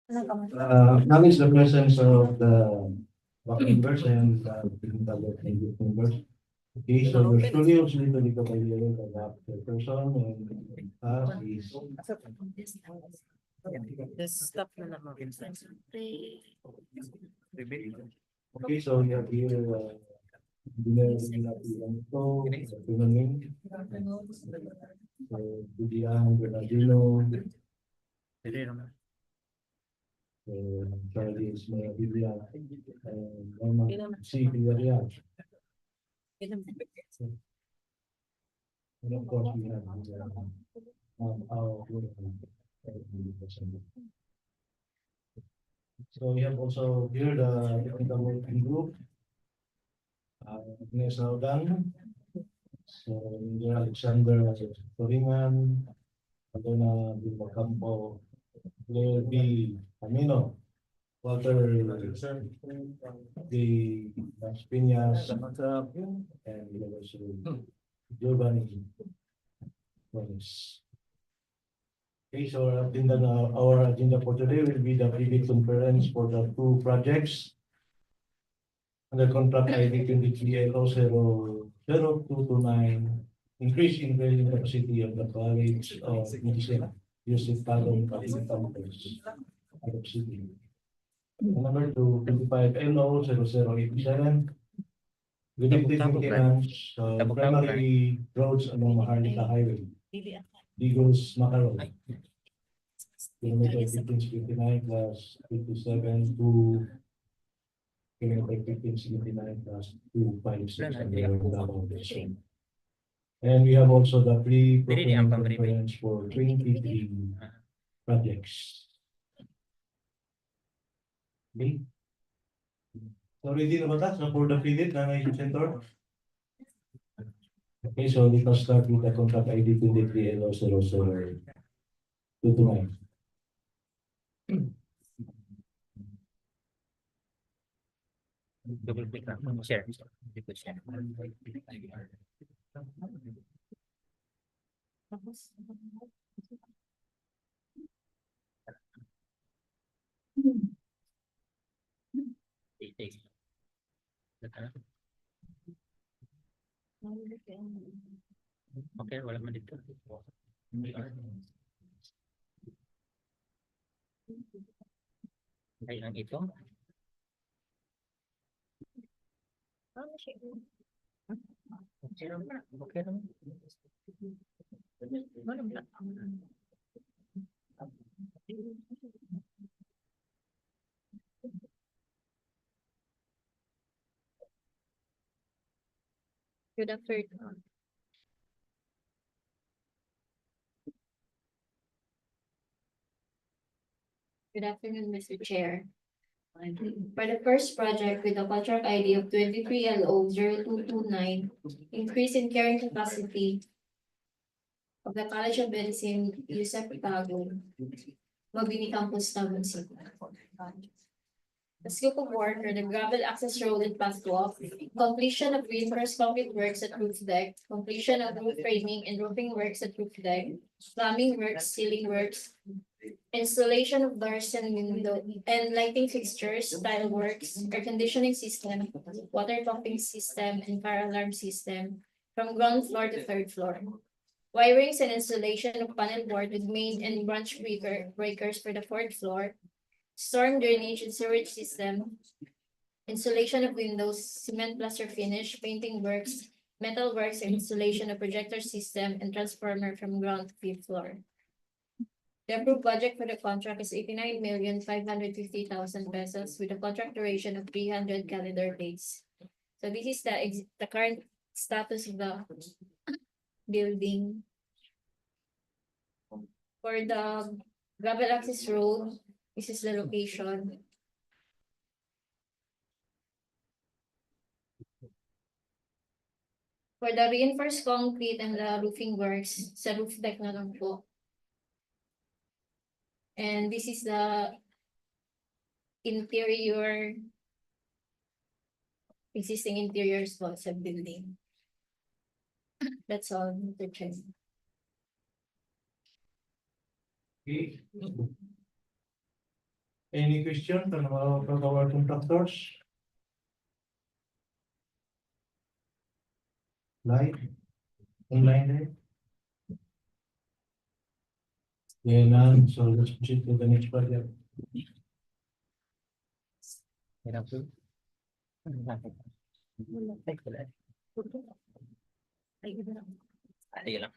Acknowledge the presence of the members and the members. Okay, so your studio is little bit of a little about the person and is The stuff na naman. okay, so we have here dinner so Pinangin, so Budian Bernardino, Charlie is Biblia, and Norma C. Villarreal. And of course, we have our so we have also here the technical working group. Agnes Laudan, so Indra Alexander Toringan, Adona Campo, Claire B. Camino, Walter the Piñas, and Giovanni. Okay, so our agenda for today will be the PV conference for the two projects under contract ID 23LO00229, increase in building capacity of the College of Medicine, Yusuf Talon Campus, out of city. Number 25LO0087, limited maintenance of primary roads along Maharlika Highway, Digos, Macarol. Kilometer 1579 plus 57 to kilometer 1579 plus 256 and we have also the pre-procurement conference for 23 projects. Okay. So ready na ba ta for the pre-lit na may center? Okay, so let us start with the contract ID 23LO00229. Double click na. Share. Share. Okay, wala man dito. Ay, ang ito. Okay naman. Okay naman. Good afternoon. Good afternoon, Mr. Chair. For the first project with a contract ID of 23LO0229, increase in carrying capacity of the College of Medicine, Yusuf Talon, Mabini Campus, Tagum City. The scope of work are the gravel access road and pathwalk, completion of reinforced concrete works at roof deck, completion of roof framing and roofing works at roof deck, plumbing works, ceiling works, installation of doors and window and lighting fixtures, tile works, air conditioning system, water pumping system, and fire alarm system from ground floor to third floor. Wirings and installation of panel board with main and branch breakers for the fourth floor. Storm drainage and sewage system, installation of windows, cement plaster finish, painting works, metal works, and installation of projector system and transformer from ground to fifth floor. The approved budget for the contract is 89,550,000 pesos with a contract duration of 300 calendar days. So this is the current status of the building. For the gravel access road, this is the location. For the reinforced concrete and the roofing works, sa roof deck na lang po. And this is the interior existing interiors po sa building. That's all, Mr. Chair. Okay. Any question from our contractors? Live? Online there? Yeah, none, so let's proceed to the next project. Hirap po. Ay, wala. Ay, sige lang.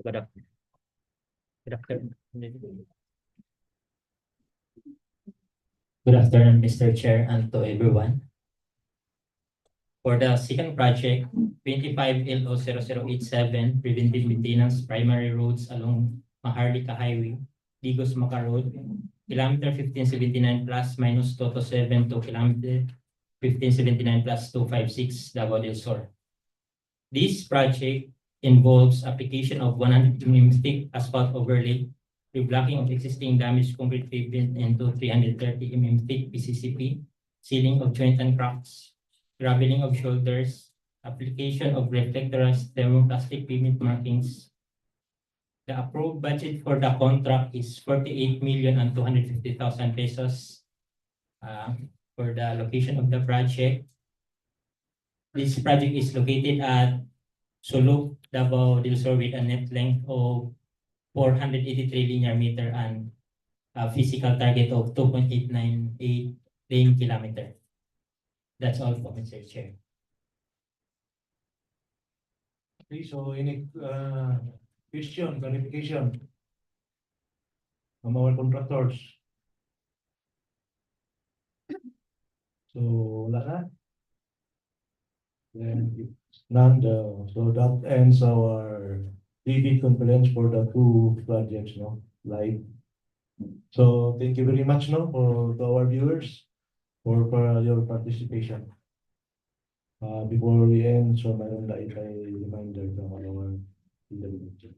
Good afternoon. Good afternoon. Good afternoon, Mr. Chair, and to everyone. For the second project, 25 LO 0087, preventive maintenance primary roads along Maharlika Highway, Digos Maca Road, kilometer 1579 plus minus 227 to kilometer 1579 plus 256, Davao del Sur. This project involves application of 100 mm thick asphalt overlay, reblocking of existing damaged concrete pavement into 330 mm thick PCCP, sealing of joint and cracks, graveling of shoulders, application of reflectorized thermoplastic pavement markings. The approved budget for the contract is 48,250,000 pesos for the location of the project. This project is located at Suluk, Davao del Sur with a net length of 483 linear meter and a physical target of 2.898 lane kilometer. That's all for Mr. Chair. Okay, so any question, clarification from our contractors? So, wala na? Then, if none, so that ends our DB conference for the two projects, no, live. So, thank you very much, no, for to our viewers for your participation. Before we end, so mayroon na itay reminder from our PWD.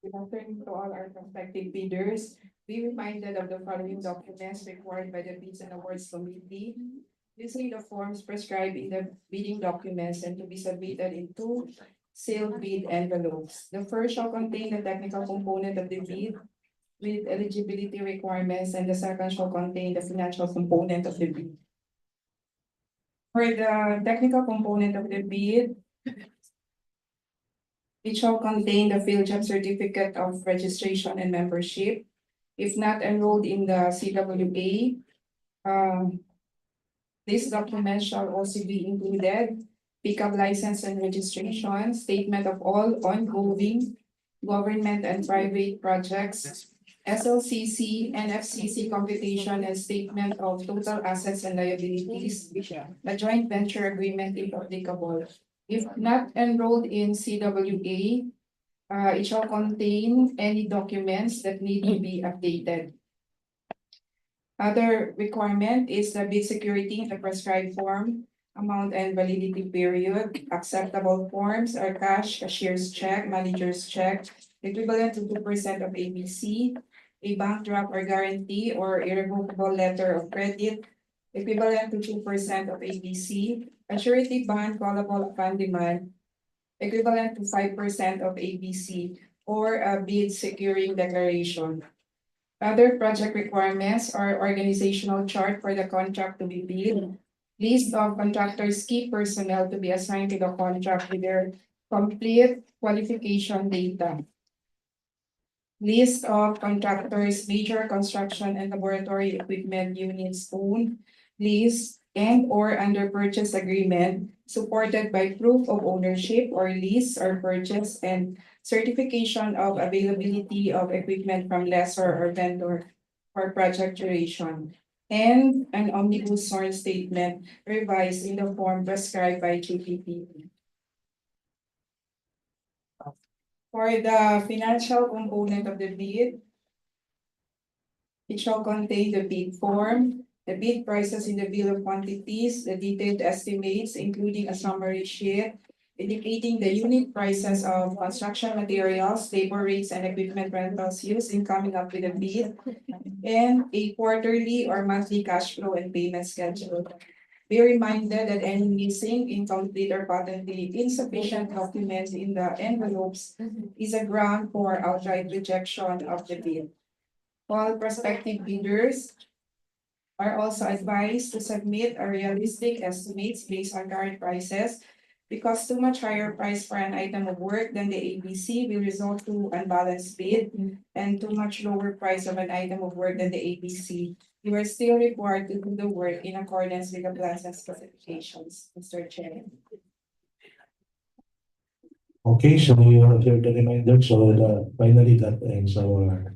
Good afternoon to all our prospective bidders. Be reminded of the following documents required by the Bids and Awards Committee. Using the forms prescribed in the bidding documents and to be submitted in two sealed bid envelopes. The first shall contain the technical component of the bid with eligibility requirements, and the second shall contain the financial component of the bid. For the technical component of the bid, it shall contain the field job certificate of registration and membership. If not enrolled in the CWA, this document shall also be included: pickup license and registration, statement of all ongoing government and private projects, SLCC, NFCC computation and statement of total assets and liabilities, a joint venture agreement if applicable. If not enrolled in CWA, it shall contain any documents that need to be updated. Other requirement is the bid security in the prescribed form, amount and validity period. Acceptable forms are cash, cashier's check, manager's check, equivalent to 2% of ABC, a bank draft or guarantee or irrevocable letter of credit, equivalent to 2% of ABC, a surety bond callable upon demand, equivalent to 5% of ABC, or a bid securing declaration. Other project requirements are organizational chart for the contract to be bid, list of contractors' key personnel to be assigned to the contract with their complete qualification data. List of contractors, major construction and laboratory equipment units owned, leased, and or under purchase agreement supported by proof of ownership or lease or purchase and certification of availability of equipment from lessor or vendor for project duration. And an omnibus sworn statement revised in the form prescribed by GPP. For the financial component of the bid, it shall contain the bid form, the bid prices in the bill of quantities, the detailed estimates, including a summary sheet, indicating the unit prices of construction materials, labor rates, and equipment rentals used in coming up with a bid, and a quarterly or monthly cash flow and payment schedule. Be reminded that any missing, incomplete, or patently insufficient documents in the envelopes is a ground for outright rejection of the bid. All prospective bidders are also advised to submit a realistic estimates based on current prices, because too much higher price for an item of work than the ABC will result to unbalanced bid, and too much lower price of an item of work than the ABC. You are still required to do the work in accordance with the plans and specifications, Mr. Chair. Okay, so you have heard the reminder, so finally that ends our